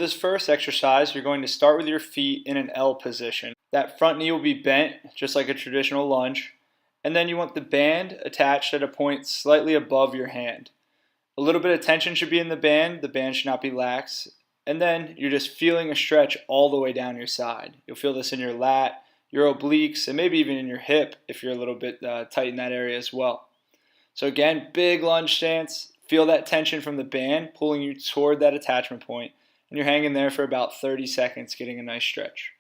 this first exercise, you're going to start with your feet in an L position. That front knee will be bent, just like a traditional lunge. And then you want the band attached at a point slightly above your hand. A little bit of tension should be in the band should not be lax. And then you're just feeling a stretch all the way down your side. You'll feel this in your lat, your obliques, and maybe even in your hip if you're a little bit tight in that area as well. So again, big lunge stance. Feel that tension from the band pulling you toward that attachment point, and you're hanging there for about 30 seconds getting a nice stretch.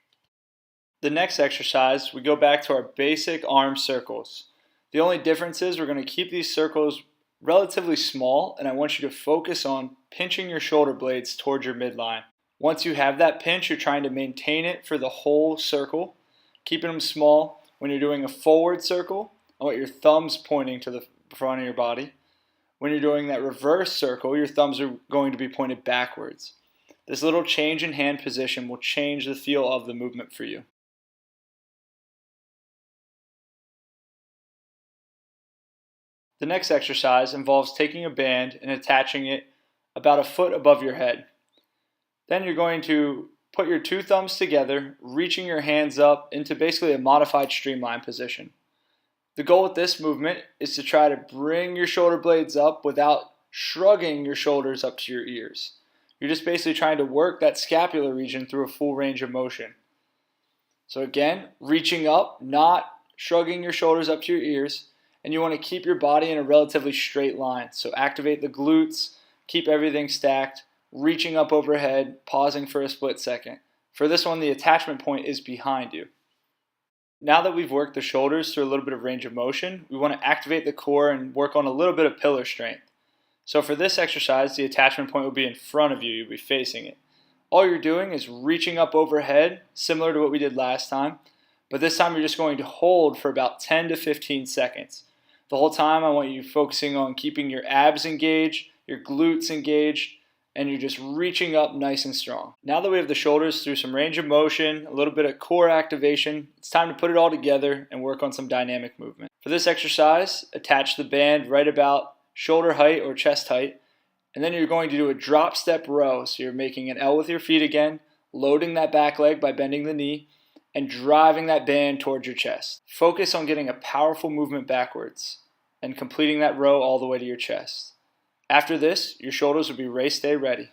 The next exercise, we go back to our basic arm circles. The only difference is we're going to keep these circles relatively small, and I want you to focus on pinching your shoulder blades towards your midline. Once you have that pinch, you're trying to maintain it for the whole circle, keeping them small. When you're doing a forward circle, I want your thumbs pointing to the front of your body. When you're doing that reverse circle, your thumbs are going to be pointed backwards. This little change in hand position will change the feel of the movement for you. The next exercise involves taking a band and attaching it about a foot above your head. Then you're going to put your two thumbs together, reaching your hands up into basically a modified streamline position. The goal with this movement is to try to bring your shoulder blades up without shrugging your shoulders up to your ears. You're just basically trying to work that scapular region through a full range of motion. So again, reaching up, not shrugging your shoulders up to your ears, and you want to keep your body in a relatively straight line. So activate the glutes, keep everything stacked, reaching up overhead, pausing for a split second. For this one, the attachment point is behind you. Now that we've worked the shoulders through a little bit of range of motion, we want to activate the core and work on a little bit of pillar strength. So for this exercise, the attachment point will be in front of you. You'll be facing it. All you're doing is reaching up overhead, similar to what we did last time, but this time you're just going to hold for about 10 to 15 seconds. The whole time I want you focusing on keeping your abs engaged, your glutes engaged, and you're just reaching up nice and strong. Now that we have the shoulders through some range of motion, a little bit of core activation, it's time to put it all together and work on some dynamic movement. For this exercise, attach the band right about shoulder height or chest height, and then you're going to do a drop step row. So you're making an L with your feet again, loading that back leg by bending the knee, and driving that band towards your chest. Focus on getting a powerful movement backwards and completing that row all the way to your chest. After this, your shoulders will be race day ready.